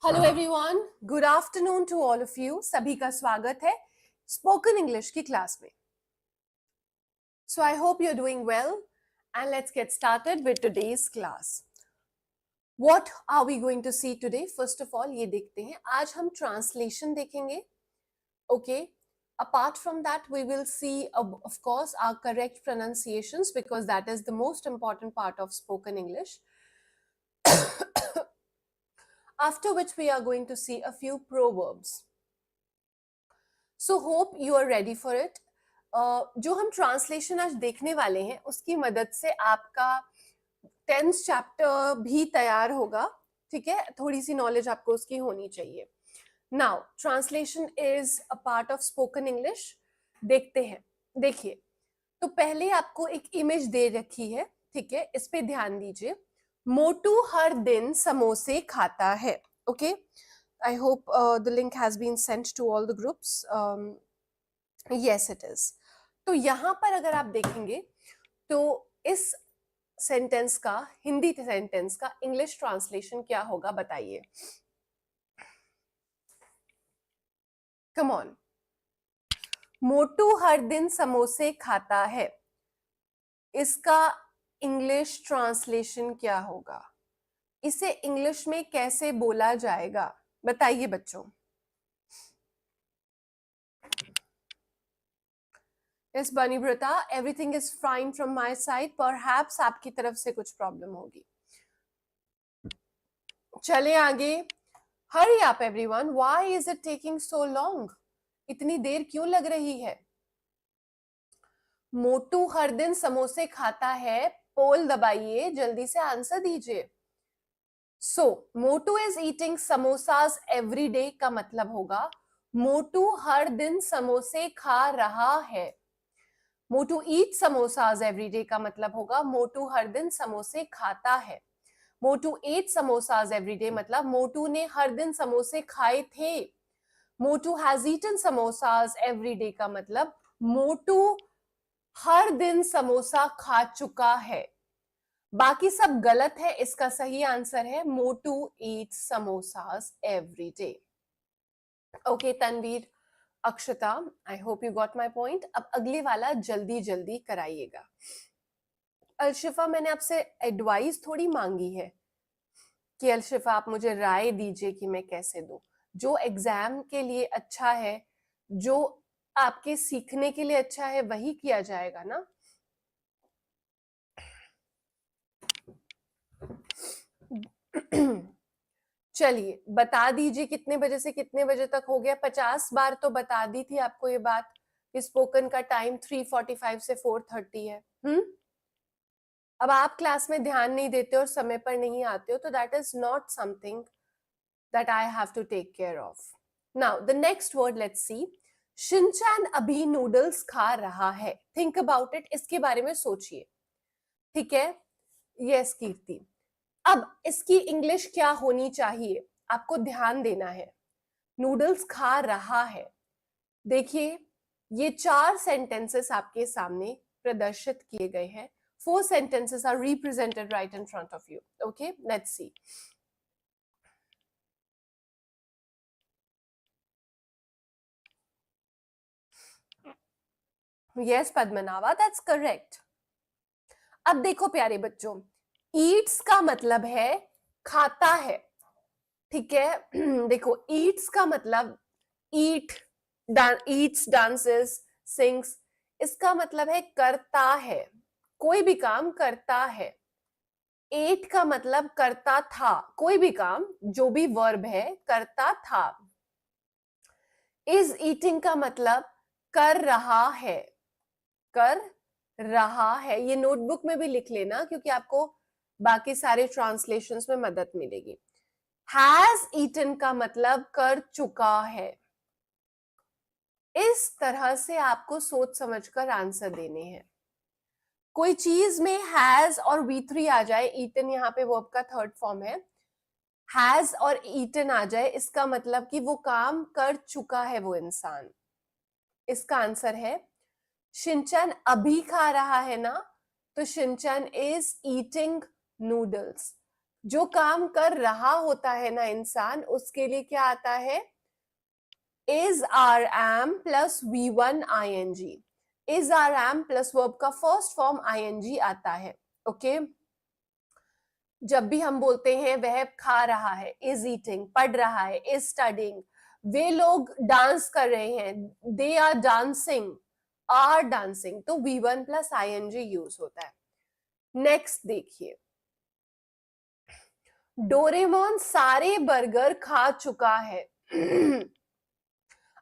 Hello everyone, good afternoon to all of you. सभी का स्वागत है स्पोकन इंग्लिश की क्लास में। So I hope you are doing well and let's get started with today's class. What are we going to see today? First of all ये देखते हैं, आज हम ट्रांसलेशन देखेंगे। Okay, apart from that we will see of course our correct pronunciations because that is the most important part of spoken English. After which we are going to see a few proverbs. So hope you are ready for it. जो हम translation आज देखने वाले हैं उसकी मदद से आपका 10th चैप्टर भी तैयार होगा। ठीक है, थोड़ी सी नॉलेज आपको उसकी होनी चाहिए। Now translation is a part of spoken English. देखते हैं, देखिए, तो पहले आपको एक इमेज दे रखी है, ठीक है, इस पे ध्यान दीजिए। मोटू हर दिन समोसे खाता है। Okay, I hope the link has been sent to all the groups. Yes, it is. तो यहाँ पर अगर आप देखेंगे तो इस सेंटेंस का, हिंदी सेंटेंस का इंग्लिश ट्रांसलेशन क्या होगा बताइए। Come on. मोटू हर दिन समोसे खाता है, इसका इंग्लिश ट्रांसलेशन क्या होगा? इसे इंग्लिश में कैसे बोला जाएगा बताइए बच्चों। Yes, Bani Brata, everything is fine from my side, perhaps आपकी तरफ से कुछ प्रॉब्लम होगी। चले आगे। Hurry up everyone, why is it taking so long? इतनी देर क्यों लग रही है? मोटू हर दिन समोसे खाता है, पोल दबाइए, जल्दी से आंसर दीजिए। So Motu is eating samosas every day का मतलब होगा मोटू हर दिन समोसे खा रहा है। Motu eat samosas every day का मतलब होगा मोटू हर दिन समोसे खाता है। Motu ate samosas every day मतलब मोटू ने हर दिन समोसे खाए थे। Motu has eaten samosas every day का मतलब मोटू हर दिन समोसा खा चुका है। बाकी सब गलत है, इसका सही आंसर है Motu eat samosas every day. Okay Tanveer, Akshata, I hope you got my point. अब अगले वाला जल्दी जल्दी कराइएगा। अलशिफा, मैंने आपसे एडवाइस थोड़ी मांगी है कि अलशिफा आप मुझे राय दीजिए कि मैं कैसे दूं। जो एग्जाम के लिए अच्छा है, जो आपके सीखने के लिए अच्छा है, वही किया जाएगा ना। चलिए बता दीजिए कितने बजे से कितने बजे तक हो गया। 50 बार तो बता दी थी आपको ये बात कि स्पोकन का टाइम 3:45 से 4:30 है। अब आप क्लास में ध्यान नहीं देते और समय पर नहीं आते हो, तो that is not something that I have to take care of. Now the next word let's see. Shinchan अभी नूडल्स खा रहा है। थिंक अबाउट इट, इसके बारे में सोचिए। ठीक है, यस कीर्ति। अब इसकी इंग्लिश क्या होनी चाहिए, आपको ध्यान देना है। नूडल्स खा रहा है। देखिए, ये 4 सेंटेंसेस आपके सामने प्रदर्शित किए गए हैं। 4 sentences are represented right in front of you. Okay, let's see. Yes, Padmanava, that's correct. अब देखो प्यारे बच्चों, eats का मतलब है खाता है। ठीक है, देखो eats का मतलब eat, eats, dances, sings, इसका मतलब है करता है, कोई भी काम करता है। एट का मतलब करता था, कोई भी काम, जो भी वर्ब है करता था। इज ईटिंग का मतलब कर रहा है, कर रहा है। ये नोटबुक में भी लिख लेना क्योंकि आपको बाकी सारे ट्रांसलेशंस में मदद मिलेगी। हैज ईटन का मतलब कर चुका है। इस तरह से आपको सोच समझकर आंसर देने हैं। कोई चीज में हैज और V3 आ जाए, ईटन यहाँ पे वर्ब का थर्ड फॉर्म है, हैज और ईटन आ जाए, इसका मतलब कि वो काम कर चुका है वो इंसान। इसका आंसर है शिनचैन अभी खा रहा है ना, तो शिनचैन इज ईटिंग नूडल्स। जो काम कर रहा होता है ना इंसान, उसके लिए क्या आता है, is are am plus V1 ing। is are am plus verb का फर्स्ट फॉर्म ing आता है। ओके, जब भी हम बोलते हैं वह खा रहा है, इज ईटिंग, पढ़ रहा है, इज स्टडिंग, वे लोग डांस कर रहे हैं, they are dancing, are dancing, तो V1 प्लस ing यूज होता है। नेक्स्ट देखिए, डोरेमोन सारे बर्गर खा चुका है।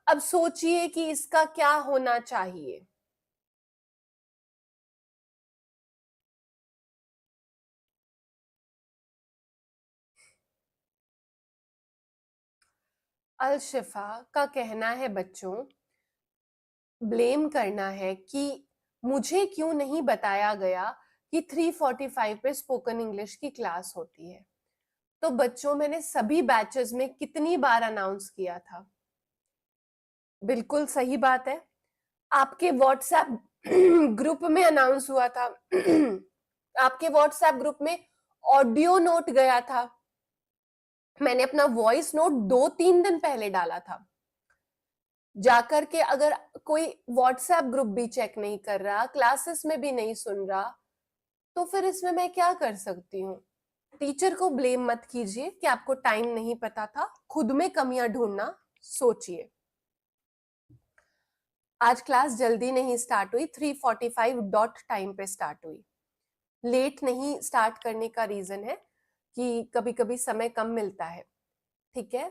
अब सोचिए कि इसका क्या होना चाहिए। अलशिफा का कहना है बच्चों, ब्लेम करना है कि मुझे क्यों नहीं बताया गया कि 3:45 पे स्पोकन इंग्लिश की क्लास होती है। तो बच्चों, मैंने सभी बैचेस में कितनी बार अनाउंस किया था? बिल्कुल सही बात है, आपके व्हाट्सएप ग्रुप में अनाउंस हुआ था। आपके व्हाट्सएप ग्रुप में ऑडियो नोट गया था, मैंने अपना वॉइस नोट 2-3 दिन पहले डाला था। जाकर के अगर कोई व्हाट्सएप ग्रुप भी चेक नहीं कर रहा, क्लासेस में भी नहीं सुन रहा, तो फिर इसमें मैं क्या कर सकती हूँ? टीचर को ब्लेम मत कीजिए कि आपको टाइम नहीं पता था, खुद में कमियां ढूंढना सोचिए। आज क्लास जल्दी नहीं स्टार्ट हुई, 3:45 डॉट टाइम पे स्टार्ट हुई। लेट नहीं स्टार्ट करने का रीजन है कि कभी कभी समय कम मिलता है, ठीक है।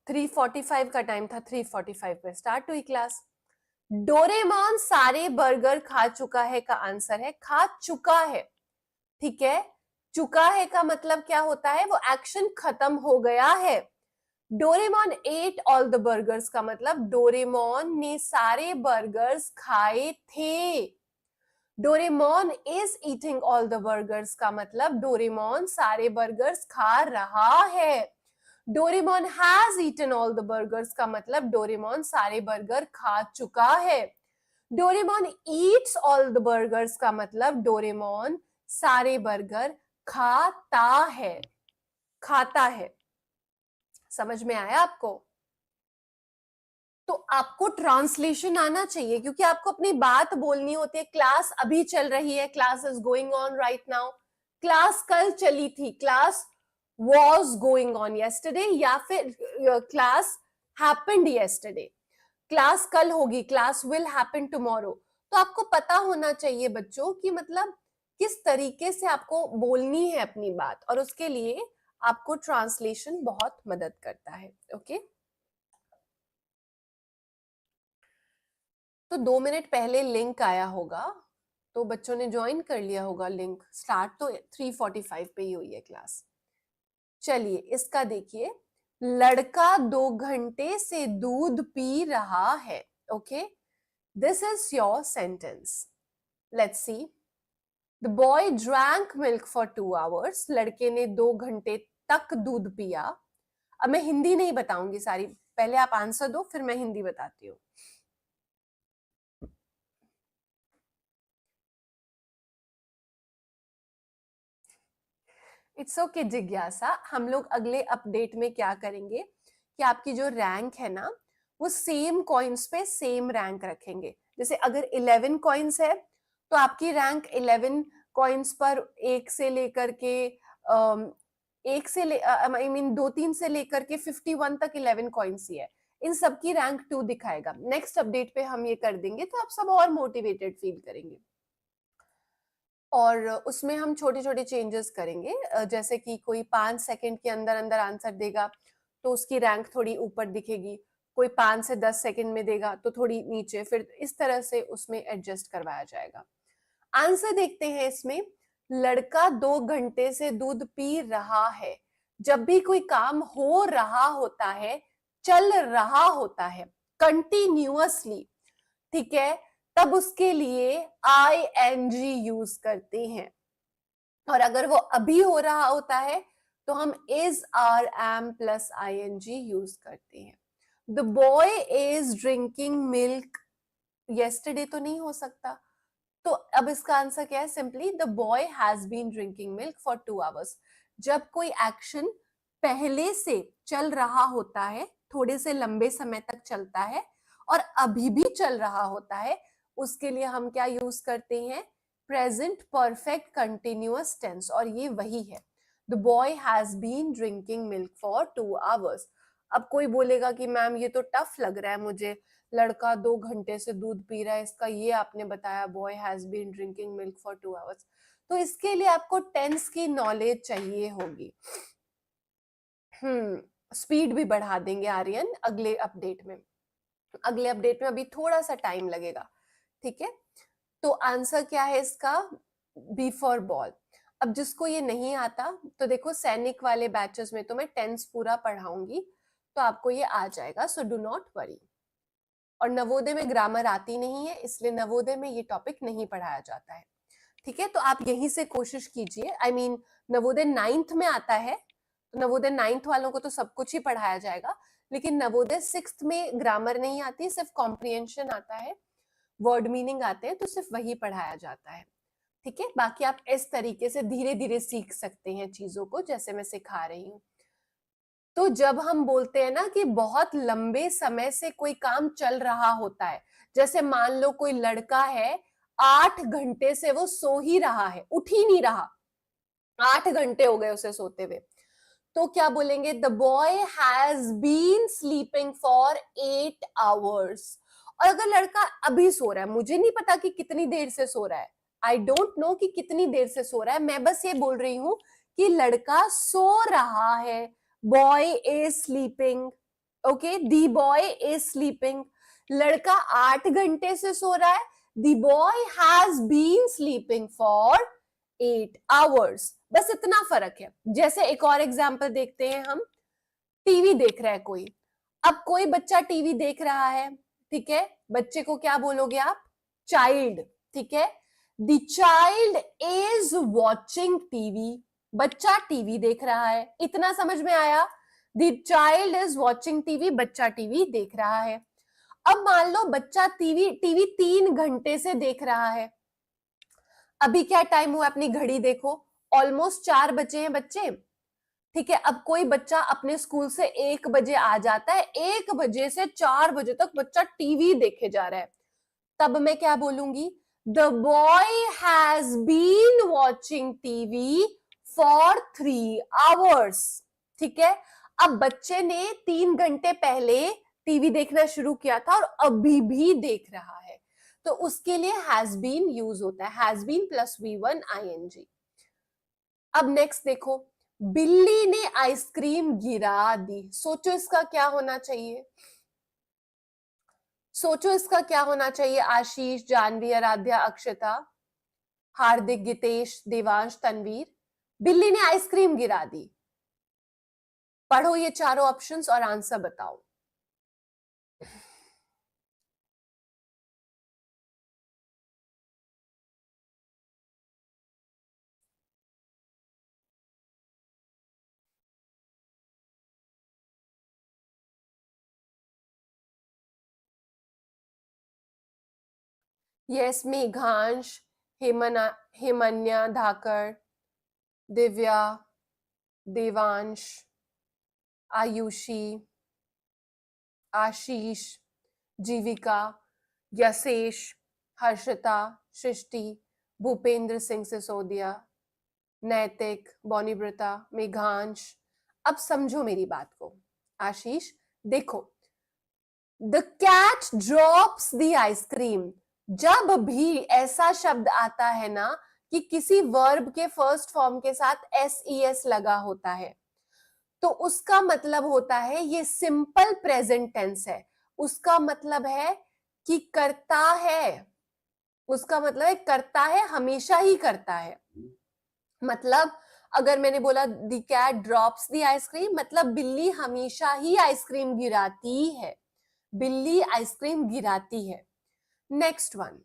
3:45 का टाइम था, 3:45 पे स्टार्ट हुई क्लास। डोरेमोन सारे बर्गर खा चुका है का आंसर है खा चुका है, ठीक है। चुका है का मतलब क्या होता है? वो एक्शन खत्म हो गया है। Doraemon ate all the burgers का मतलब डोरेमोन ने सारे बर्गर्स खाए थे। Doraemon is eating all the burgers का मतलब डोरेमोन सारे बर्गर्स खा रहा है। Doraemon has eaten all the burgers का मतलब डोरेमोन सारे बर्गर खा चुका है। Doraemon eats all the burgers का मतलब डोरेमोन सारे बर्गर खाता है, खाता है। समझ में आया आपको? तो आपको ट्रांसलेशन आना चाहिए, क्योंकि आपको अपनी बात बोलनी होती है। क्लास अभी चल रही है, class is going on right now. Class कल चली थी, class was going on yesterday, या फिर क्लास हैपेंड yesterday। क्लास कल होगी, क्लास विल हैपन टुमारो। तो आपको पता होना चाहिए बच्चों कि मतलब किस तरीके से आपको बोलनी है अपनी बात, और उसके लिए आपको ट्रांसलेशन बहुत मदद करता है। ओके, तो 2 मिनट पहले लिंक आया होगा, तो बच्चों ने ज्वाइन कर लिया होगा लिंक। स्टार्ट तो 3:45 पे ही हुई है क्लास। चलिए इसका देखिए, लड़का 2 घंटे से दूध पी रहा है। Okay, this is your sentence. Let's see, the boy drank milk for 2 hours। लड़के ने 2 घंटे तक दूध पिया। अब मैं हिंदी नहीं बताऊंगी सारी, पहले आप आंसर दो, फिर मैं हिंदी बताती हूँ। इट्स ओके जिज्ञासा, हम लोग अगले अपडेट में क्या करेंगे कि आपकी जो रैंक है ना, वो सेम कॉइन्स पे सेम रैंक रखेंगे। जैसे अगर 11 कॉइन्स है, तो आपकी रैंक 11 कॉइन्स पर एक से लेकर के एक से आई मीन 2-3 से लेकर के 51 तक 11 कॉइन्स ही है। इन सबकी रैंक 2 दिखाएगा। नेक्स्ट अपडेट पे हम ये कर देंगे, तो आप सब और मोटिवेटेड फील करेंगे। और उसमें हम छोटे छोटे चेंजेस करेंगे, जैसे कि कोई 5 सेकंड के अंदर अंदर आंसर देगा तो उसकी रैंक थोड़ी ऊपर दिखेगी, कोई 5 से 10 सेकंड में देगा तो थोड़ी नीचे, फिर इस तरह से उसमें एडजस्ट करवाया जाएगा। आंसर देखते हैं इसमें। लड़का 2 घंटे से दूध पी रहा है। जब भी कोई काम हो रहा होता है, चल रहा होता है कंटिन्यूअसली, ठीक है, तब उसके लिए ing यूज करते हैं। और अगर वो अभी हो रहा होता है तो हम is, are, am plus ing use करते हैं। The boy is drinking milk yesterday तो नहीं हो सकता, तो अब इसका आंसर क्या है? Simply the boy has been drinking milk for 2 hours। जब कोई एक्शन पहले से चल रहा होता है, थोड़े से लंबे समय तक चलता है और अभी भी चल रहा होता है, उसके लिए हम क्या यूज करते हैं? प्रेजेंट परफेक्ट कंटिन्यूअस टेंस, और ये वही है। The boy has been drinking milk for 2 hours. अब कोई बोलेगा कि मैम ये तो टफ लग रहा है मुझे, लड़का 2 घंटे से दूध पी रहा है, इसका ये आपने बताया boy has been drinking milk for 2 hours. तो इसके लिए आपको टेंस की नॉलेज चाहिए होगी। स्पीड भी बढ़ा देंगे आर्यन अगले अपडेट में। अगले अपडेट में अभी थोड़ा सा टाइम लगेगा, ठीक है। तो आंसर क्या है इसका? B for ball. अब जिसको ये नहीं आता तो देखो सैनिक वाले बैचेस में तो मैं टेंस पूरा पढ़ाऊंगी, तो आपको ये आ जाएगा, सो डू नॉट वरी। और नवोदय में ग्रामर आती नहीं है, इसलिए नवोदय में ये टॉपिक नहीं पढ़ाया जाता है, ठीक है। तो आप यहीं से कोशिश कीजिए, आई मीन नवोदय 9th में आता है, तो नवोदय 9th वालों को तो सब कुछ ही पढ़ाया जाएगा, लेकिन नवोदय 6th में ग्रामर नहीं आती, सिर्फ कॉम्प्रिहेंशन आता है, वर्ड मीनिंग आते हैं, तो सिर्फ वही पढ़ाया जाता है, ठीक है। बाकी आप इस तरीके से धीरे धीरे सीख सकते हैं चीजों को, जैसे मैं सिखा रही हूँ। तो जब हम बोलते हैं ना कि बहुत लंबे समय से कोई काम चल रहा होता है, जैसे मान लो कोई लड़का है 8 घंटे से वो सो ही रहा है, उठ ही नहीं रहा, 8 घंटे हो गए उसे सोते हुए, तो क्या बोलेंगे? The boy has been sleeping for 8 hours. और अगर लड़का अभी सो रहा है, मुझे नहीं पता कि कितनी देर से सो रहा है, आई डोंट नो कि कितनी देर से सो रहा है, मैं बस ये बोल रही हूं कि लड़का सो रहा है, boy is sleeping, okay, the boy is sleeping. लड़का 8 घंटे से सो रहा है, the boy has been sleeping for 8 hours. बस इतना फर्क है। जैसे एक और एग्जाम्पल देखते हैं हम, टीवी देख रहा है कोई, अब कोई बच्चा टीवी देख रहा है, ठीक है, बच्चे को क्या बोलोगे आप? चाइल्ड, ठीक है। The child is watching TV, बच्चा टीवी देख रहा है, इतना समझ में आया? The child is watching TV, बच्चा टीवी देख रहा है। अब मान लो बच्चा टीवी 3 घंटे से देख रहा है, अभी क्या टाइम हुआ? अपनी घड़ी देखो, ऑलमोस्ट 4 बजे हैं बच्चे, ठीक है। अब कोई बच्चा अपने स्कूल से 1 बजे आ जाता है, 1 बजे से 4 बजे तक बच्चा टीवी देखे जा रहा है, तब मैं क्या बोलूंगी? The boy has been watching TV for 3 hours, ठीक है। अब बच्चे ने 3 घंटे पहले टीवी देखना शुरू किया था और अभी भी देख रहा है, तो उसके लिए हैज बीन यूज होता है, has been plus V1 ING। अब नेक्स्ट देखो, बिल्ली ने आइसक्रीम गिरा दी, सोचो इसका क्या होना चाहिए? सोचो इसका क्या होना चाहिए? आशीष, जानवी, आराध्या, अक्षता, हार्दिक, गितेश, देवांश, तनवीर। बिल्ली ने आइसक्रीम गिरा दी, पढ़ो ये चारों ऑप्शंस और आंसर बताओ। यस, मेघांश, हेमन्या धाकर, दिव्या, देवांश, आयुषी, आशीष, जीविका, यशेष, हर्षिता, सृष्टि, भूपेंद्र सिंह सिसोदिया, नैतिक, बॉनीब्रता, मेघांश। अब समझो मेरी बात को। आशीष देखो, the cat drops the ice cream, जब भी ऐसा शब्द आता है ना कि किसी वर्ब के फर्स्ट फॉर्म के साथ SES लगा होता है, तो उसका मतलब होता है ये सिंपल प्रेजेंट टेंस है, उसका मतलब है कि करता है, उसका मतलब है करता है, हमेशा ही करता है। मतलब अगर मैंने बोला the cat drops the ice cream, मतलब बिल्ली हमेशा ही आइसक्रीम गिराती है, बिल्ली आइसक्रीम गिराती है। Next one,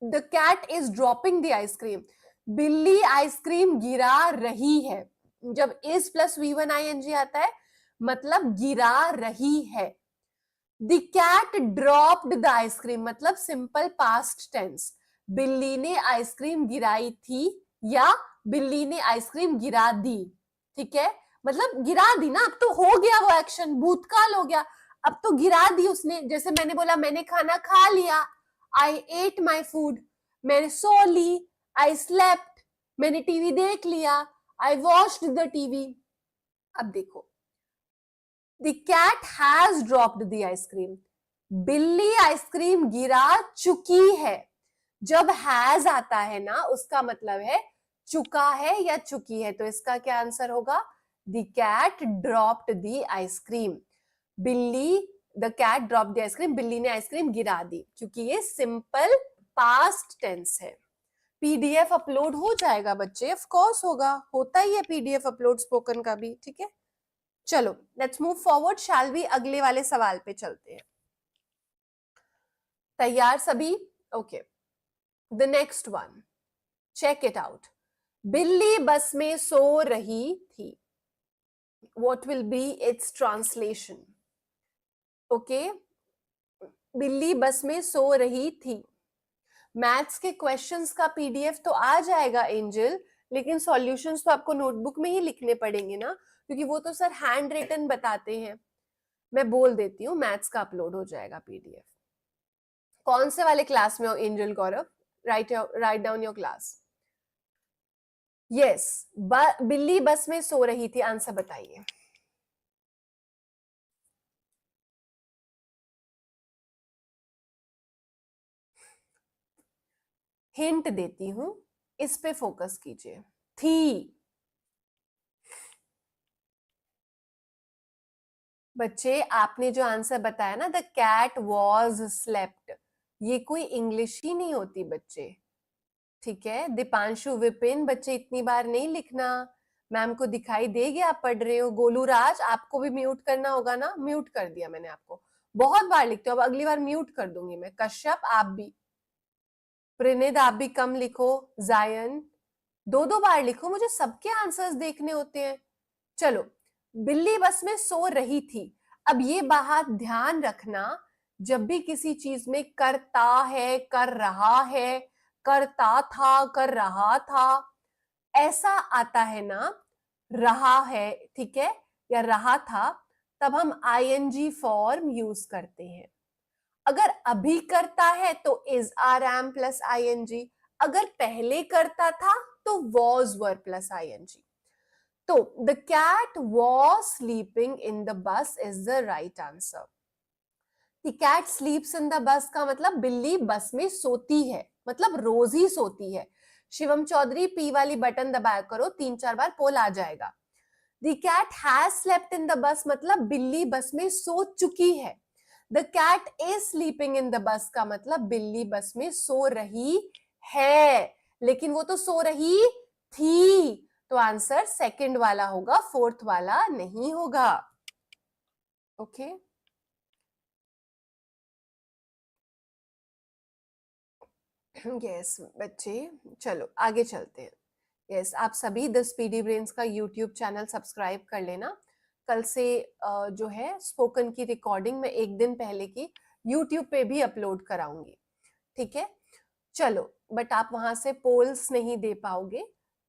the cat is dropping the ice cream, बिल्ली आइसक्रीम गिरा रही है, जब इज प्लस V1 ING आता है मतलब गिरा रही है। The cat dropped the ice cream मतलब सिंपल पास्ट टेंस, बिल्ली ने आइसक्रीम गिराई थी या बिल्ली ने आइसक्रीम गिरा दी, ठीक है, मतलब गिरा दी ना, अब तो हो गया वो एक्शन, भूतकाल हो गया, अब तो गिरा दी उसने। जैसे मैंने बोला मैंने खाना खा लिया, आई एट माई फूड, मैंने सो ली, आई स्लेप्ट, मैंने टीवी देख लिया, आई वॉच्ड द टीवी। अब देखो, the cat has dropped the ice cream, बिल्ली आइसक्रीम गिरा चुकी है। जब हैज आता है ना उसका मतलब है चुका है या चुकी है, तो इसका क्या आंसर होगा? The cat dropped the ice cream, बिल्ली, the cat dropped the ice cream, बिल्ली ने आइसक्रीम गिरा दी, क्योंकि ये सिंपल पास्ट टेंस है। पीडीएफ अपलोड हो जाएगा बच्चे, ऑफ कोर्स होगा, होता ही है पीडीएफ अपलोड स्पोकन का भी, ठीक है। चलो let's move forward, shall we अगले वाले सवाल पे चलते हैं। तैयार सभी? Okay, the next one, check it out. बिल्ली बस में सो रही थी, what will be its translation? Okay, बिल्ली बस में सो रही थी। मैथ्स के क्वेश्चंस का पीडीएफ तो आ जाएगा एंजल, लेकिन सॉल्यूशंस तो आपको नोटबुक में ही लिखने पड़ेंगे ना, क्योंकि वो तो सर हैंड रिटन बताते हैं। मैं बोल देती हूँ, मैथ्स का अपलोड हो जाएगा पीडीएफ। कौन से वाले क्लास में हो angel Gaurav? Write down your class. Yes, बिल्ली बस में सो रही थी, आंसर बताइए। हिंट देती हूं, इस पे फोकस कीजिए। थी, बच्चे आपने जो आंसर बताया ना, द कैट वॉज स्लेप्ट, ये कोई इंग्लिश ही नहीं होती बच्चे, ठीक है। दीपांशु, विपिन, बच्चे इतनी बार नहीं लिखना, मैम को दिखाई देगी आप पढ़ रहे हो। गोलू राज, आपको भी म्यूट करना होगा ना, म्यूट कर दिया मैंने आपको, बहुत बार लिखते हो, अब अगली बार म्यूट कर दूंगी मैं। कश्यप आप भी, प्रणित आप भी कम लिखो, जायन दो दो बार लिखो, मुझे सबके आंसर्स देखने होते हैं। चलो, बिल्ली बस में सो रही थी। अब ये बात ध्यान रखना, जब भी किसी चीज में करता है, कर रहा है, करता था, कर रहा था, ऐसा आता है ना, रहा है, ठीक है, या रहा था, तब हम आईएनजी फॉर्म यूज करते हैं। अगर अभी करता है तो is are am plus ING, अगर पहले करता था तो वॉज वर प्लस आईएनजी। तो the cat was sleeping in the bus is the right answer. The cat sleeps in the bus का मतलब बिल्ली बस में सोती है, मतलब रोज ही सोती है। शिवम चौधरी, पी वाली बटन दबाया करो, 3-4 बार पोल आ जाएगा। The cat has slept in the bus मतलब बिल्ली बस में सो चुकी है। The cat is sleeping in the bus का मतलब बिल्ली बस में सो रही है, लेकिन वो तो सो रही थी, तो आंसर सेकंड वाला होगा, फोर्थ वाला नहीं होगा। ओके, यस बच्चे, चलो आगे चलते हैं। यस, आप सभी द स्पीडी ब्रेन्स का यूट्यूब चैनल सब्सक्राइब कर लेना। कल से जो है स्पोकन की रिकॉर्डिंग मैं एक दिन पहले की यूट्यूब पे भी अपलोड कराऊंगी, ठीक है। चलो, बट आप वहां से पोल्स नहीं दे पाओगे,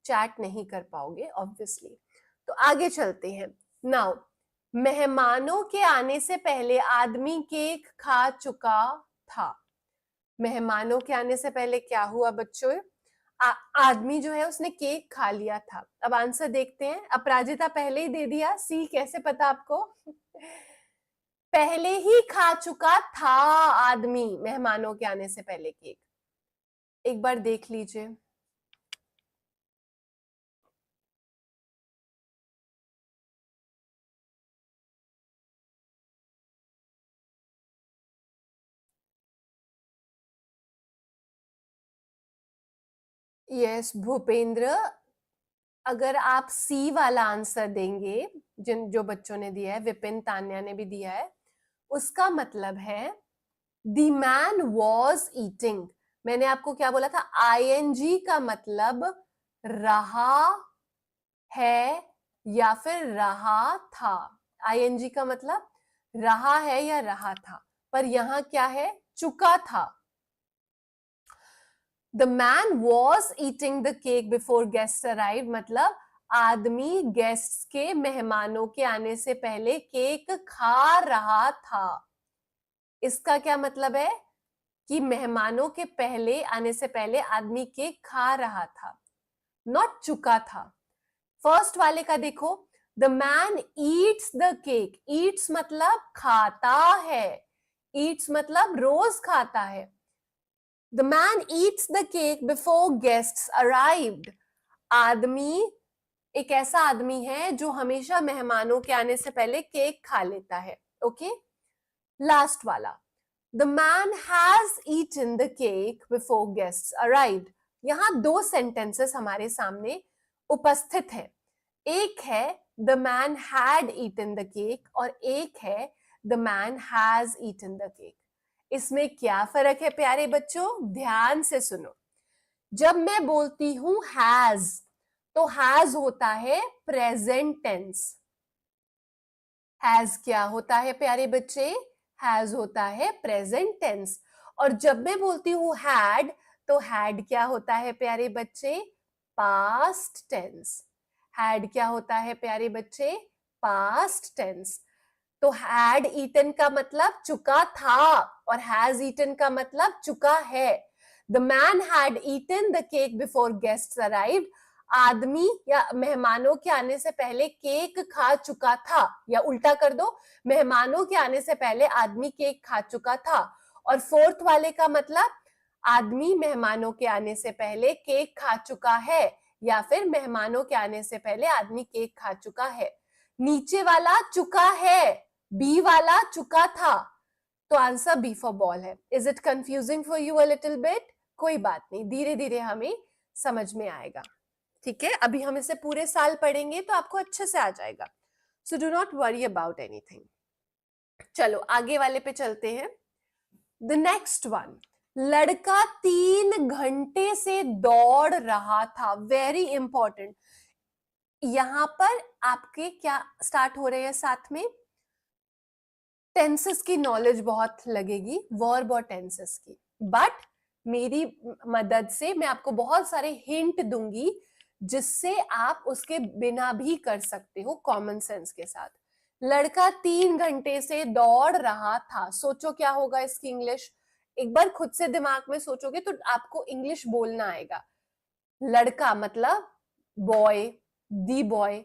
चैट नहीं कर पाओगे ऑब्वियसली। तो आगे चलते हैं। नाउ, मेहमानों के आने से पहले आदमी केक खा चुका था। मेहमानों के आने से पहले क्या हुआ बच्चों? आदमी जो है उसने केक खा लिया था। अब आंसर देखते हैं। अपराजिता पहले ही दे दिया, सी कैसे पता आपको? पहले ही खा चुका था आदमी मेहमानों के आने से पहले केक, एक बार देख लीजिए। यस भूपेंद्र, अगर आप सी वाला आंसर देंगे, जो बच्चों ने दिया है, विपिन, तान्या ने भी दिया है, उसका मतलब है द मैन वॉज ईटिंग। मैंने आपको क्या बोला था? आईएनजी का मतलब रहा है या फिर रहा था। आईएनजी का मतलब रहा है या रहा था, पर यहां क्या है? चुका था। The man was eating the cake before guest arrive, मतलब आदमी गेस्ट्स के, मेहमानों के आने से पहले केक खा रहा था। इसका क्या मतलब है कि मेहमानों के पहले आने से पहले आदमी केक खा रहा था, नॉट चुका था। फर्स्ट वाले का देखो, the man eats the cake, Yeats मतलब खाता है, ईट्स मतलब रोज खाता है। The man eats the cake before guests arrived, आदमी एक ऐसा आदमी है जो हमेशा मेहमानों के आने से पहले केक खा लेता है। ओके, लास्ट वाला, the man has eaten the cake before guests arrived. यहां दो सेंटेंसेस हमारे सामने उपस्थित है, एक है the man had eaten the cake और एक है the man has eaten the cake. इसमें क्या फर्क है प्यारे बच्चों, ध्यान से सुनो। जब मैं बोलती हूं हैज, तो हैज होता है प्रेजेंट टेंस। हैज क्या होता है प्यारे बच्चे, हैज होता है प्रेजेंट टेंस। और जब मैं बोलती हूं हैड, तो हैड क्या होता है प्यारे बच्चे, पास्ट टेंस। हैड क्या होता है प्यारे बच्चे, पास्ट टेंस। तो हैड ईटन का मतलब चुका था और हैज ईटन का मतलब चुका है। The man had eaten the cake before guests arrived, आदमी या मेहमानों के आने से पहले केक खा चुका था, या उल्टा कर दो, मेहमानों के आने से पहले आदमी केक खा चुका था। और फोर्थ वाले का मतलब आदमी मेहमानों के आने से पहले केक खा चुका है, या फिर मेहमानों के आने से पहले आदमी केक खा चुका है। नीचे वाला चुका है, बी वाला चुका था, तो आंसर बी फॉर बॉल है। Is it confusing for you a little bit? कोई बात नहीं, धीरे धीरे हमें समझ में आएगा। ठीक है, अभी हम इसे पूरे साल पढ़ेंगे तो आपको अच्छे से आ जाएगा, so do not worry about anything. चलो आगे वाले पे चलते हैं। द नेक्स्ट वन, लड़का 3 घंटे से दौड़ रहा था। वेरी इंपॉर्टेंट, यहां पर आपके क्या स्टार्ट हो रहे हैं, साथ में टेंसेस की नॉलेज बहुत लगेगी, वर्ब और टेंसेस की। बट मेरी मदद से मैं आपको बहुत सारे हिंट दूंगी जिससे आप उसके बिना भी कर सकते हो कॉमन सेंस के साथ। लड़का 3 घंटे से दौड़ रहा था, सोचो क्या होगा इसकी इंग्लिश। एक बार खुद से दिमाग में सोचोगे तो आपको इंग्लिश बोलना आएगा। लड़का मतलब बॉय, दी बॉय,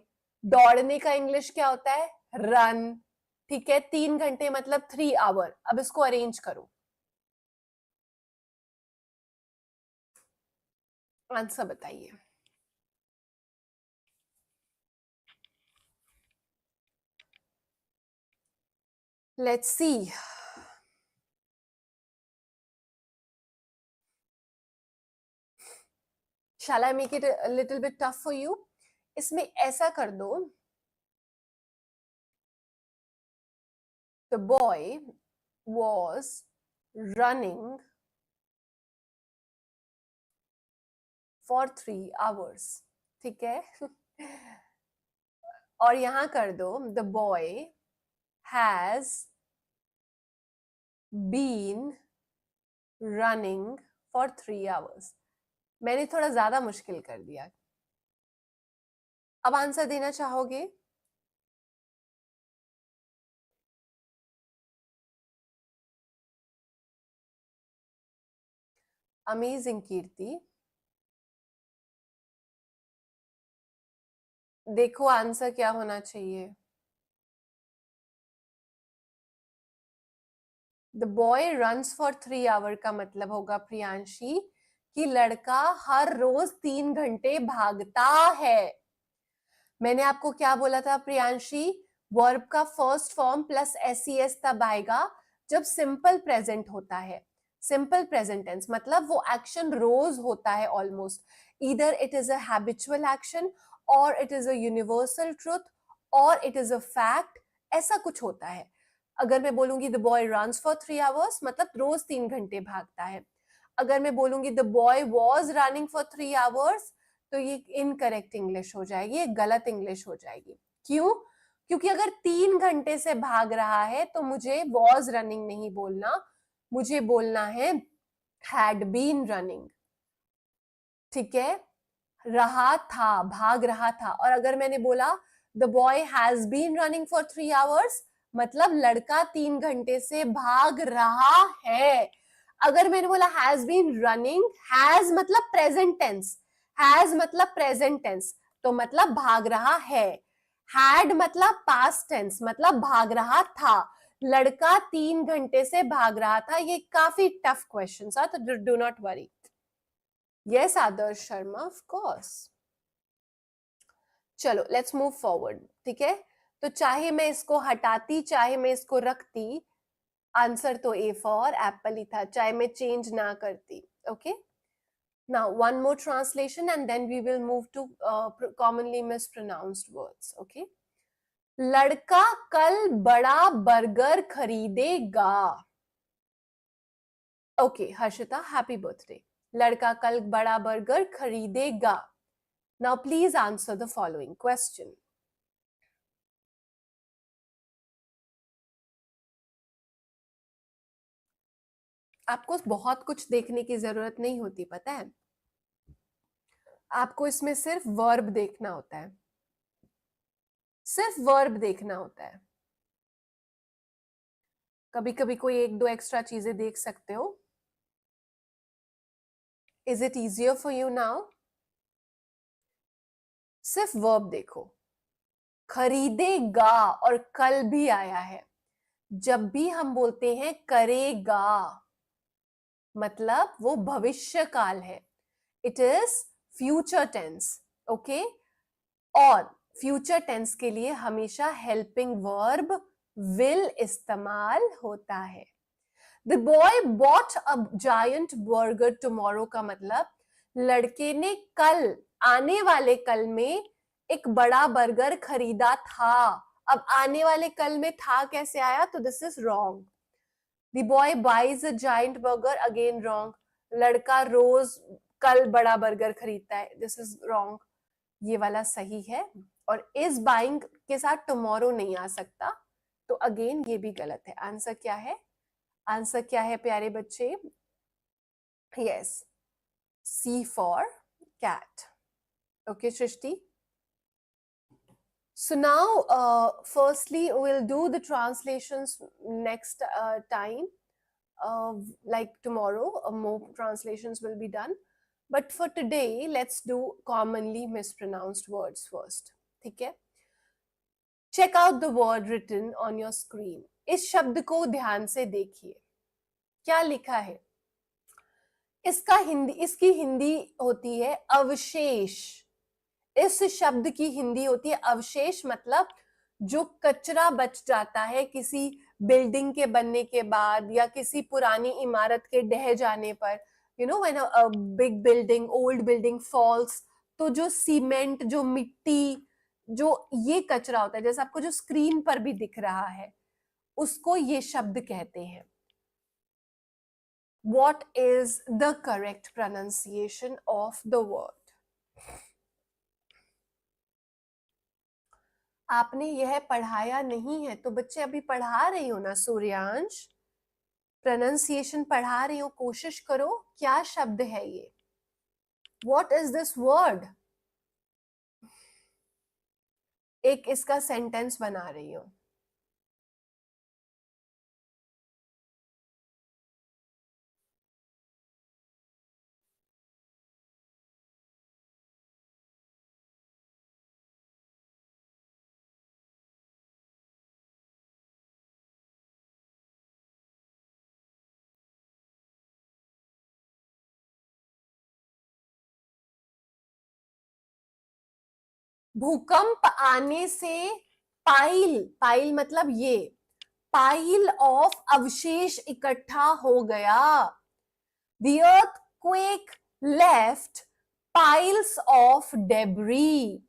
दौड़ने का इंग्लिश क्या होता है, रन। ठीक है, 3 घंटे मतलब 3 आवर। अब इसको अरेंज करो, आंसर बताइए। Let's see. Shall I make it a little bit tough for you? इसमें ऐसा कर दो, the boy was running for 3 hours. ठीक है और यहां कर दो, the boy has been running for 3 hours. मैंने थोड़ा ज्यादा मुश्किल कर दिया। अब आंसर देना चाहोगे? अमेजिंग कीर्ति, देखो आंसर क्या होना चाहिए। The boy runs for 3 hour का मतलब होगा प्रियांशी कि लड़का हर रोज 3 घंटे भागता है। मैंने आपको क्या बोला था प्रियांशी, वर्ब का फर्स्ट फॉर्म प्लस एस तब आएगा जब सिंपल प्रेजेंट होता है। सिंपल प्रेजेंट टेंस मतलब वो एक्शन रोज होता है almost, either it is a habitual action और it is a universal truth और इट इज अ फैक्ट, ऐसा कुछ होता है। अगर मैं बोलूंगी the boy runs for 3 hours मतलब रोज 3 घंटे भागता है। अगर मैं बोलूंगी the boy was running for 3 hours तो ये इनकरेक्ट इंग्लिश हो जाएगी, ये गलत इंग्लिश हो जाएगी। क्यों? क्योंकि अगर 3 घंटे से भाग रहा है तो मुझे वॉज रनिंग नहीं बोलना, मुझे बोलना है हैड बीन रनिंग। ठीक है, रहा था, भाग रहा था। और अगर मैंने बोला the boy has been running for 3 hours, मतलब लड़का 3 घंटे से भाग रहा है। अगर मैंने बोला हैज बीन रनिंग, हैज मतलब प्रेजेंट टेंस, हैज मतलब प्रेजेंट टेंस, तो मतलब भाग रहा है। हैड मतलब पास्ट टेंस, मतलब भाग रहा था। लड़का 3 घंटे से भाग रहा था। ये काफी टफ क्वेश्चन था, तो do not worry. Yes Adarsh Sharma, of course. चलो लेट्स मूव फॉरवर्ड, ठीक है। तो चाहे मैं इसको हटाती, चाहे मैं इसको रखती, आंसर तो ए फॉर एप्पल ही था, चाहे मैं चेंज ना करती। Okay, now one more translation and then we will move to commonly mispronounced words. Okay, लड़का कल बड़ा बर्गर खरीदेगा। Okay Harshita, happy birthday. लड़का कल बड़ा बर्गर खरीदेगा। Now please answer the following question. आपको बहुत कुछ देखने की जरूरत नहीं होती, पता है। आपको इसमें सिर्फ वर्ब देखना होता है, सिर्फ वर्ब देखना होता है। कभी कभी कोई एक दो एक्स्ट्रा चीजें देख सकते हो। Is it easier for you now? सिर्फ वर्ब देखो। खरीदेगा और कल भी आया है। जब भी हम बोलते हैं करेगा, मतलब वो भविष्य काल है, it is future tense. Okay, और फ्यूचर टेंस के लिए हमेशा हेल्पिंग वर्ब विल इस्तेमाल होता है। The boy bought a giant burger tomorrow का मतलब लड़के ने कल, आने वाले कल में एक बड़ा बर्गर खरीदा था। अब आने वाले कल में था कैसे आया, तो this is wrong. The boy buys a giant burger, again wrong. लड़का रोज कल बड़ा बर्गर खरीदता है, दिस इज रॉन्ग। ये वाला सही है। और इज बाइंग के साथ टुमारो नहीं आ सकता, तो अगेन ये भी गलत है। आंसर क्या है? आंसर क्या है प्यारे बच्चे? Yes, C for cat. Okay Srishti, so now firstly we'll do the translations next time, like tomorrow more translations will be done, but for today let's do commonly mispronounced words first. ठीक है, check out the word written on your screen. इस शब्द को ध्यान से देखिए, क्या लिखा है। इसका हिंदी, इसकी हिंदी होती है अवशेष। इस शब्द की हिंदी होती है अवशेष, मतलब जो कचरा बच जाता है किसी बिल्डिंग के बनने के बाद या किसी पुरानी इमारत के ढह जाने पर। You know when a big building, old building falls, तो जो सीमेंट, जो मिट्टी, जो ये कचरा होता है, जैसे आपको जो स्क्रीन पर भी दिख रहा है, उसको ये शब्द कहते हैं। What is the correct pronunciation of the word? आपने यह पढ़ाया नहीं है तो बच्चे अभी पढ़ा रही हो ना सूर्यांश, प्रोनाउंसिएशन पढ़ा रही हो, कोशिश करो। क्या शब्द है ये? What is this word? एक इसका सेंटेंस बना रही हो। भूकंप आने से पाइल, पाइल मतलब ये, पाइल ऑफ अवशेष इकट्ठा हो गया। The earthquake left piles of debris.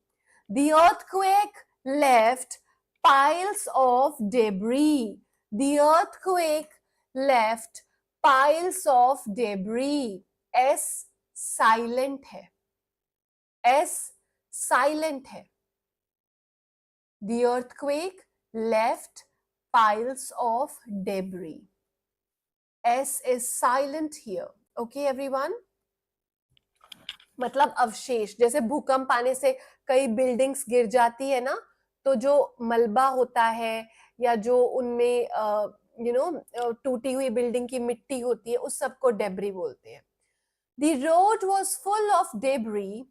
The earthquake left piles of debris. The earthquake left piles of debris. S silent है, S silent है। The earthquake left piles of debris. S is silent here. Okay, everyone? मतलब अवशेष, जैसे भूकंप आने से कई buildings गिर जाती है ना, तो जो मलबा होता है या जो उनमें टूटी हुई बिल्डिंग की मिट्टी होती है, उस सबको डेब्री बोलते हैं। The road was full of debris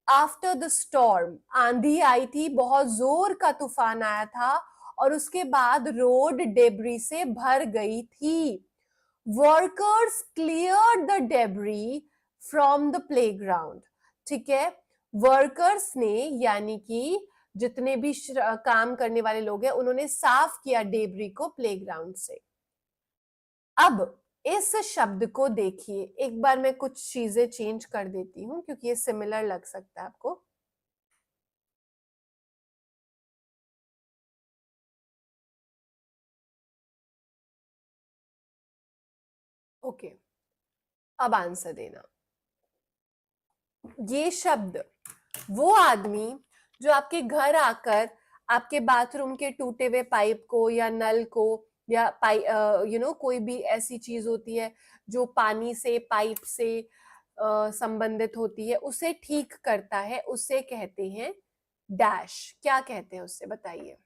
after the storm. आंधी आई थी, बहुत जोर का तूफान आया था और उसके बाद रोड डेब्री से भर गई थी। Workers cleared the debris from the playground. ठीक है, वर्कर्स ने यानी कि जितने भी काम करने वाले लोग हैं उन्होंने साफ किया डेब्री को प्लेग्राउंड से। अब इस शब्द को देखिए, एक बार मैं कुछ चीजें चेंज कर देती हूं क्योंकि ये सिमिलर लग सकता है आपको। ओके, अब आंसर देना। ये शब्द वो आदमी जो आपके घर आकर आपके बाथरूम के टूटे हुए पाइप को या नल को या कोई भी ऐसी चीज होती है जो पानी से पाइप से संबंधित होती है, उसे ठीक करता है, उसे कहते हैं डैश। क्या कहते हैं उससे, बताइए।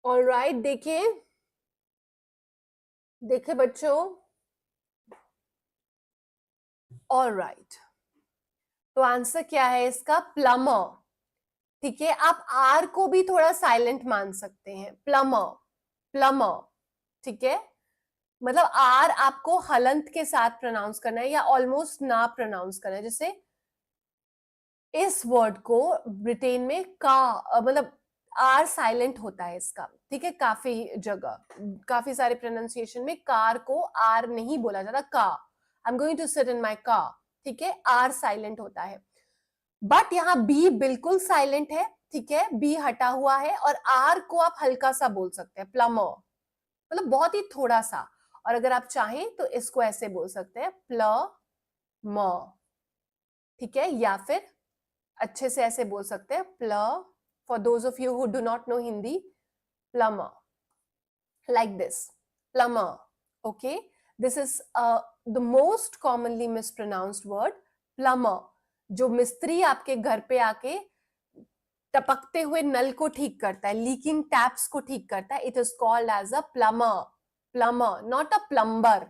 ऑलराइट, देखिए देखिए बच्चों, ऑलराइट, तो आंसर क्या है इसका, प्लम्बर। ठीक है, आप आर को भी थोड़ा साइलेंट मान सकते हैं, प्लम्बर, प्लम्बर। ठीक है, मतलब आर आपको हलंत के साथ प्रोनाउंस करना है या ऑलमोस्ट ना प्रोनाउंस करना है। जैसे इस वर्ड को ब्रिटेन में का मतलब आर साइलेंट होता है इसका। ठीक है, काफी जगह, काफी सारे प्रोनाउंसिएशन में कार को आर नहीं बोला जाता, का। I am going to sit in my car. ठीक है, आर साइलेंट होता है, बट यहाँ बी बिल्कुल साइलेंट है। ठीक है, बी हटा हुआ है और आर को आप हल्का सा बोल सकते हैं, प्लमर, मतलब बहुत ही थोड़ा सा। और अगर आप चाहें तो इसको ऐसे बोल सकते हैं, प्ल म। ठीक है, या फिर अच्छे से ऐसे बोल सकते हैं, प्ल, for those of you who do not know Hindi, plumber, like this, plumber. Okay, this is the most commonly mispronounced word, plumber, जो मिस्त्री आपके घर पे आके टपकते हुए नल को ठीक करता है, लीकिंग टैप्स को ठीक करता है, it is called as a plumber. Plumber, not a plumber.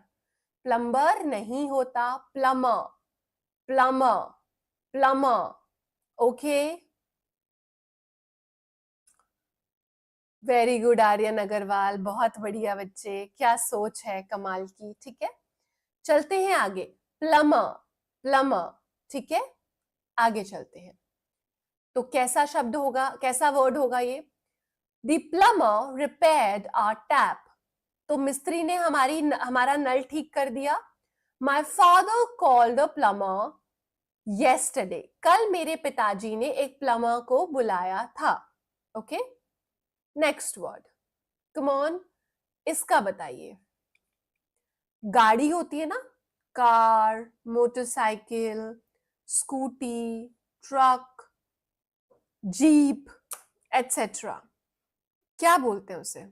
Plumber नहीं होता, plumber, plumber, plumber. Okay, very good Aryan Agarwal, बहुत बढ़िया बच्चे, क्या सोच है कमाल की। ठीक है, चलते हैं आगे, प्लम्बर, प्लम्बर। ठीक है, आगे चलते हैं, तो कैसा शब्द होगा, कैसा वर्ड होगा ये, the plumber repaired our tap. तो मिस्त्री ने हमारा नल ठीक कर दिया। My father called the plumber yesterday, कल मेरे पिताजी ने एक प्लम्बर को बुलाया था। Okay, next word, come on, इसका बताइए। गाड़ी होती है ना, car, motorcycle, scooty, truck, jeep, etcetera, क्या बोलते हैं उसे?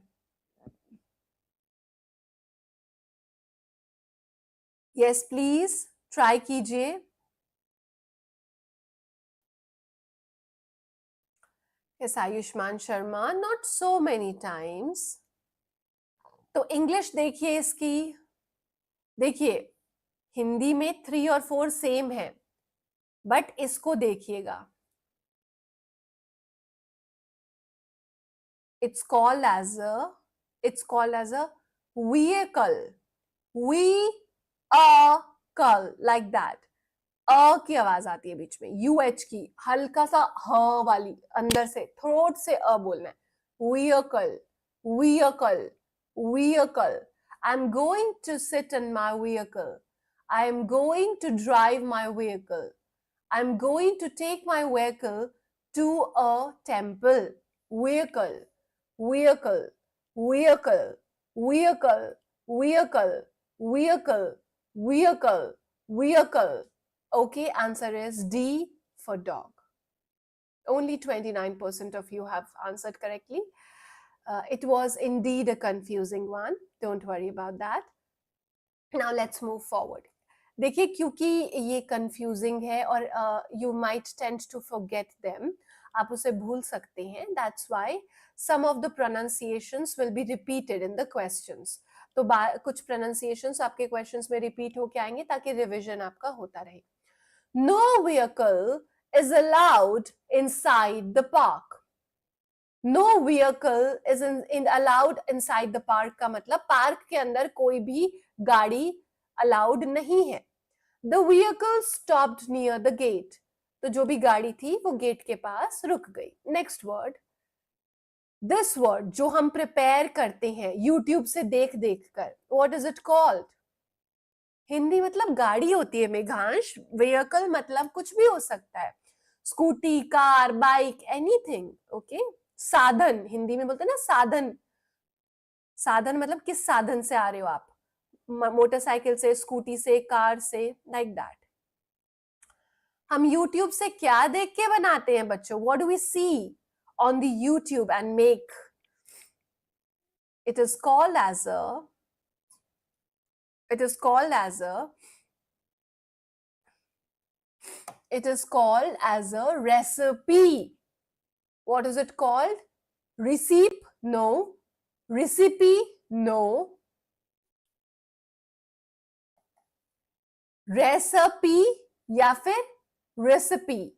यस प्लीज, ट्राई कीजिए। Yes Ayushman Sharma, not so many times. तो इंग्लिश देखिए इसकी, देखिए हिंदी में 3 और 4 सेम है, बट इसको देखिएगा, it's called as a it's called as a vehicle, vehicle, like that। अ की आवाज आती है बीच में, यूएच की, हल्का सा ह वाली, अंदर से थ्रोट से अ बोलना है, vehicle, vehicle, vehicle। I'm going to sit in my vehicle, I am going to drive my vehicle, I'm going to take my vehicle to a temple. Vehicle, vehicle, vehicle, vehicle, vehicle, vehicle, vehicle, vehicle. Okay, answer is D for dog. Only 29% of you have answered correctly. It was indeed a confusing one. Don't worry about that. Now let's move forward. देखिए, क्योंकि ये confusing है और you might tend to forget them, आप उसे भूल सकते हैं. That's why some of the pronunciations will be repeated in the questions. तो कुछ प्रोनाउंसिएशंस आपके क्वेश्चंस में रिपीट होके आएंगे ताकि रिवीजन आपका होता रहे. No vehicle is allowed inside the park. No vehicle is allowed inside the park का मतलब पार्क के अंदर कोई भी गाड़ी allowed नहीं है. The vehicle stopped near the gate. तो जो भी गाड़ी थी वो गेट के पास रुक गई. Next word. This word जो हम प्रिपेयर करते हैं YouTube से देख देख कर, what is it called? Hindi मतलब गाड़ी होती है मेघांश. व्हीकल मतलब कुछ भी हो सकता है. Scooty, car, bike, anything. Okay, साधन हिंदी में बोलते हैं ना साधन. साधन मतलब किस साधन से आ रहे हो आप? मोटरसाइकिल से, स्कूटी से, कार से, लाइक दैट. हम YouTube से क्या देख के बनाते हैं बच्चों? What do we see on the YouTube and make? It is called as a recipe. What is it called? Recipe? No. Recipe? No. Recipe या फिर recipe.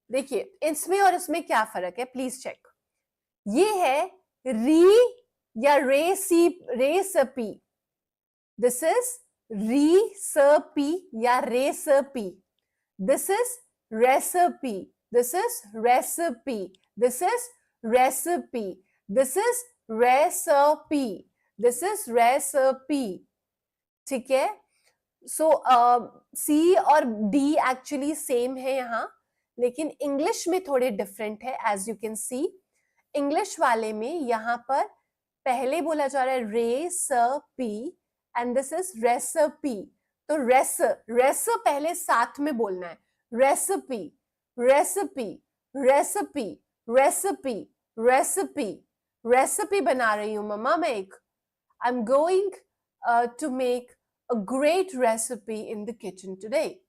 देखिए इसमें और इसमें क्या फर्क है, प्लीज चेक. ये है री या रेसिपी. दिस इज रीसपी या recipe. This is recipe. This is recipe. This is recipe. This is recipe. This is recipe. ठीक है? So C और D actually same है यहाँ, लेकिन इंग्लिश में थोड़े डिफरेंट है. As you can see, English वाले में यहाँ पर पहले बोला जा रहा है recipe and this is recipe. तो रेस पहले साथ में बोलना है. Recipe, recipe, recipe, recipe, recipe. Recipe बना रही हूं मम्मा मैं एक. I am going to make a great recipe in the kitchen today.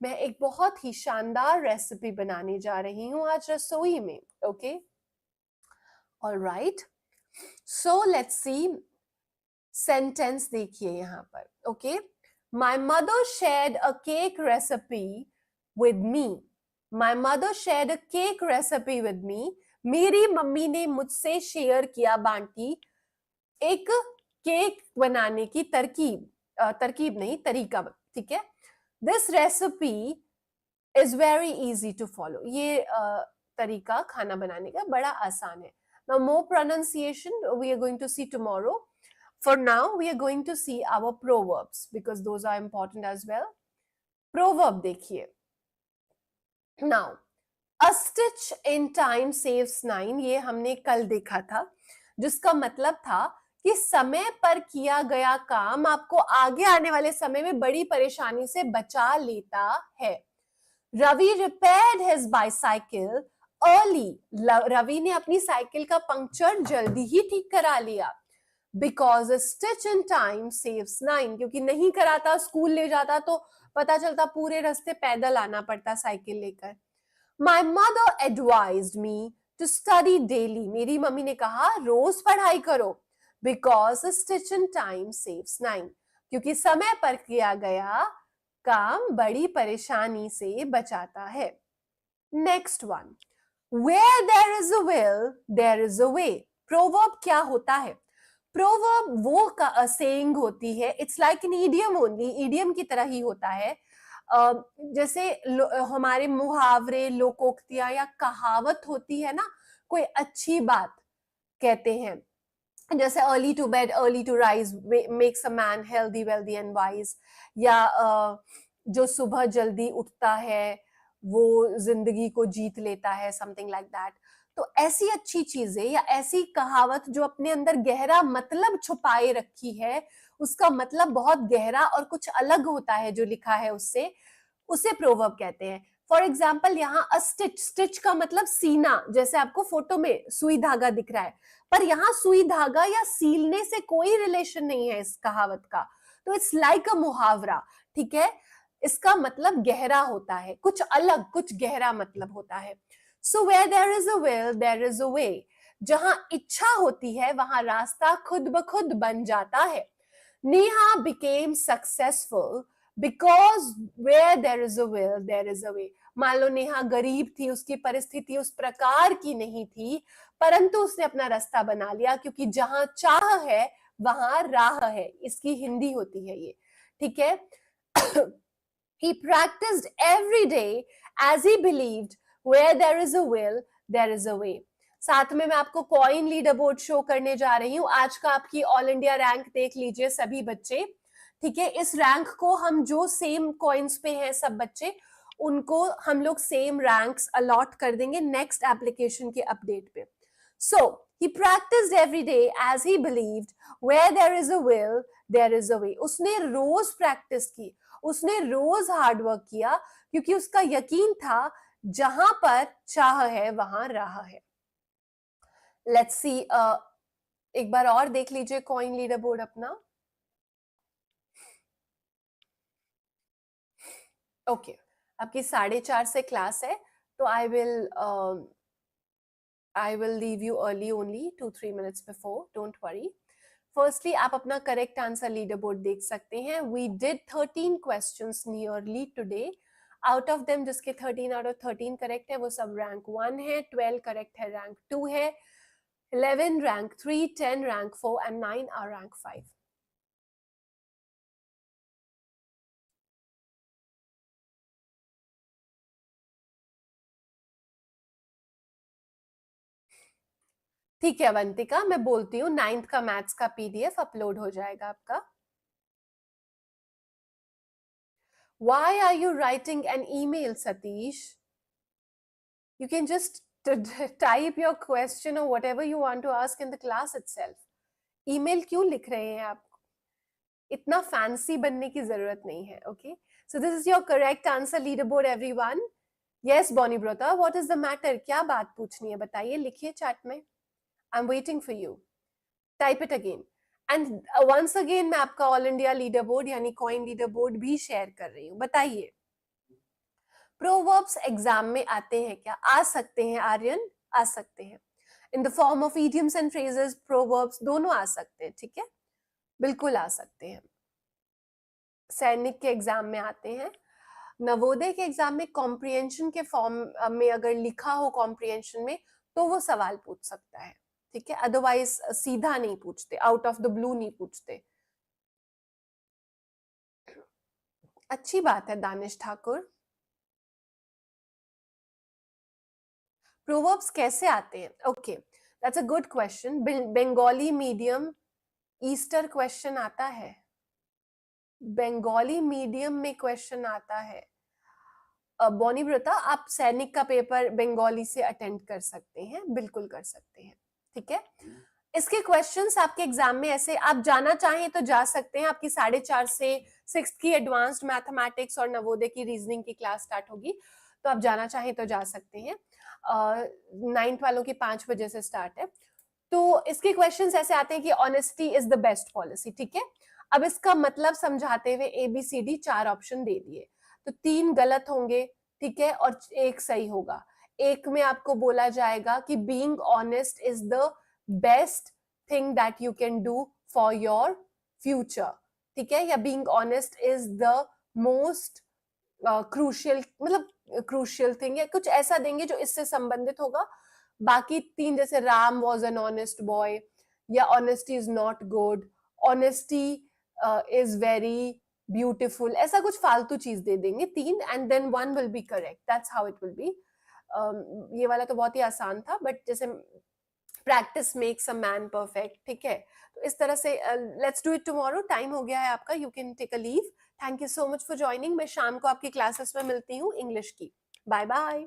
मैं एक बहुत ही शानदार रेसिपी बनाने जा रही हूं आज रसोई में. Okay, alright. So let's see sentence. देखिए यहाँ पर. Okay, My mother shared a cake recipe with me. My mother shared a cake recipe with me. मेरी मम्मी ने मुझसे शेयर किया, बांटी एक केक बनाने की तरकीब. तरकीब नहीं, तरीका. ठीक है. This recipe is very easy to follow. ये तरीका खाना बनाने का बड़ा आसान है. Now more pronunciation we are going to see tomorrow. For now, we are going to see our proverbs because those are important as well. Proverb देखिए. Now, a stitch in time saves 9. ये हमने कल देखा था, जिसका मतलब था कि समय पर किया गया काम आपको आगे आने वाले समय में बड़ी परेशानी से बचा लेता है. Ravi repaired his bicycle early. Ravi ने अपनी साइकिल का पंक्चर जल्दी ही ठीक करा लिया. Because a stitch in time saves 9. क्योंकि नहीं कराता, स्कूल ले जाता तो पता चलता पूरे रास्ते पैदल आना पड़ता साइकिल लेकर. My mother advised me to study daily. मेरी मम्मी ने कहा रोज पढ़ाई करो. Because a stitch in time saves 9. क्योंकि समय पर किया गया काम बड़ी परेशानी से बचाता है. Next one. Where there is a will, there is a way. Proverb क्या होता है? प्रोवर्ब वो का सेइंग होती है. It's like an idiom only. Idiom की तरह ही होता है. जैसे हमारे मुहावरे, लोकोक्तियां या कहावत होती है ना, कोई अच्छी बात कहते हैं, जैसे early to bed early to rise makes a man healthy wealthy and wise. या जो सुबह जल्दी उठता है वो जिंदगी को जीत लेता है, समथिंग लाइक दैट। तो ऐसी अच्छी चीजें या ऐसी कहावत जो अपने अंदर गहरा मतलब छुपाए रखी है, उसका मतलब बहुत गहरा और कुछ अलग होता है जो लिखा है उससे, उसे प्रोवर्ब कहते हैं। फॉर एग्जाम्पल यहाँ अ स्टिच, स्टिच का मतलब सीना, जैसे आपको फोटो में सुई धागा दिख रहा है, पर यहाँ सुई धागा या सीलने से कोई रिलेशन नहीं है इस कहावत का। तो इट्स लाइक अ मुहावरा, ठीक है। इसका मतलब गहरा होता है, कुछ अलग, कुछ गहरा मतलब होता है। So where there is a will there is a way. जहां इच्छा होती है वहां रास्ता खुद ब खुद बन जाता है। Neha became successful because where there is a will there is a way. मान लो नेहा गरीब थी, उसकी परिस्थिति उस प्रकार की नहीं थी, परंतु उसने अपना रास्ता बना लिया, क्योंकि जहां चाह है वहां राह है। इसकी हिंदी होती है ये, ठीक है। He practiced every day as he believed where there is a will, there is a way. साथ में मैं आपको कॉइन लीडर बोर्ड शो करने जा रही हूँ। आज का आपकी ऑल इंडिया रैंक देख लीजिए सभी बच्चे, ठीक है। इस रैंक को हम जो सेम कॉइन्स पे हैं सब बच्चे, उनको हम लोग सेम रैंक्स अलॉट कर देंगे नेक्स्ट एप्लीकेशन के अपडेट पे। So he practiced every day as he believed where there is a will, there is a way. उसने रोज प्रैक्टिस की, उसने रोज हार्ड वर्क किया, क्योंकि उसका यकीन था जहां पर चाह है वहां राह है। लेट्स सी, एक बार और देख लीजिए कॉइन लीडर बोर्ड अपना। ओके, आपकी 4:30 से क्लास है, तो I will leave you early only 2-3 minutes before, don't worry. Firstly, आप अपना correct answer leaderboard देख सकते हैं. We did 13 questions nearly today. Out of them जिसके 13 out of 13 correct है वो सब rank 1 है, 12 correct है rank 2 है, 11 rank 3, 10 rank 4 and 9 are rank 5. ठीक है अवंतिका, मैं बोलती हूँ 9th का मैथ्स का PDF अपलोड हो जाएगा आपका. Why are you writing an email, Satish? You can just type your question or whatever you want to ask in the class itself. email क्यों लिख रहे हैं आप? इतना फैंसी बनने की जरूरत नहीं है. Okay, so this is your correct answer leaderboard everyone. Yes Bonnie Brota, what is the matter? क्या बात पूछनी है बताइए, लिखिए चैट में. I'm waiting for you. Type it again. And once again मैं आपका ऑल इंडिया लीडर बोर्ड यानी कॉइन लीडर बोर्ड भी शेयर कर रही हूँ. बताइए प्रोवर्ब्स एग्जाम में आते हैं क्या? आ सकते हैं आर्यन, आ सकते हैं. In the form of idioms and phrases, proverbs दोनों आ सकते हैं, ठीक है, बिल्कुल आ सकते हैं. सैनिक के एग्जाम में आते हैं. नवोदय के एग्जाम में कॉम्प्रिहेंशन के फॉर्म में अगर लिखा हो कॉम्प्रिहेंशन में तो वो सवाल पूछ सकता है, ठीक है. अदरवाइज सीधा नहीं पूछते, आउट ऑफ द ब्लू नहीं पूछते. अच्छी बात है दानिश ठाकुर. प्रोवर्ब्स कैसे आते हैं? Okay, that's a good question. Bengali medium Easter question आता है, बंगाली मीडियम में क्वेश्चन आता है. बॉनी ब्रता, आप सैनिक का पेपर बंगाली से अटेंड कर सकते हैं, बिल्कुल कर सकते हैं, ठीक है. इसके क्वेश्चंस आपके एग्जाम में ऐसे, आप जाना चाहें तो जा सकते हैं. आपकी 4:30 से 6th की एडवांस्ड मैथमेटिक्स और नवोदय की रीजनिंग की क्लास स्टार्ट होगी, तो आप जाना चाहें तो जा सकते हैं. 9th वालों की 5 बजे से स्टार्ट है. तो इसके क्वेश्चंस ऐसे आते हैं कि honesty is the best policy, ठीक है. अब इसका मतलब समझाते हुए ABCD 4 ऑप्शन दे दिए, तो 3 गलत होंगे, ठीक है, और 1 सही होगा. एक में आपको बोला जाएगा कि being honest is the best thing that you can do for your future, ठीक है, या being honest is the most crucial, मतलब क्रूशियल थिंग, या कुछ ऐसा देंगे जो इससे संबंधित होगा. बाकी 3 जैसे Ram was an honest boy, या honesty is not good, honesty is very beautiful, ऐसा कुछ फालतू चीज दे देंगे 3, and then 1 will be correct. That's how it will be. ये वाला तो बहुत ही आसान था, बट जैसे practice makes a man perfect, ठीक है. तो इस तरह से let's do it tomorrow. Time हो गया है आपका, you can take a leave. Thank you so much for joining. मैं शाम को आपकी क्लासेस में मिलती हूँ इंग्लिश की. Bye bye.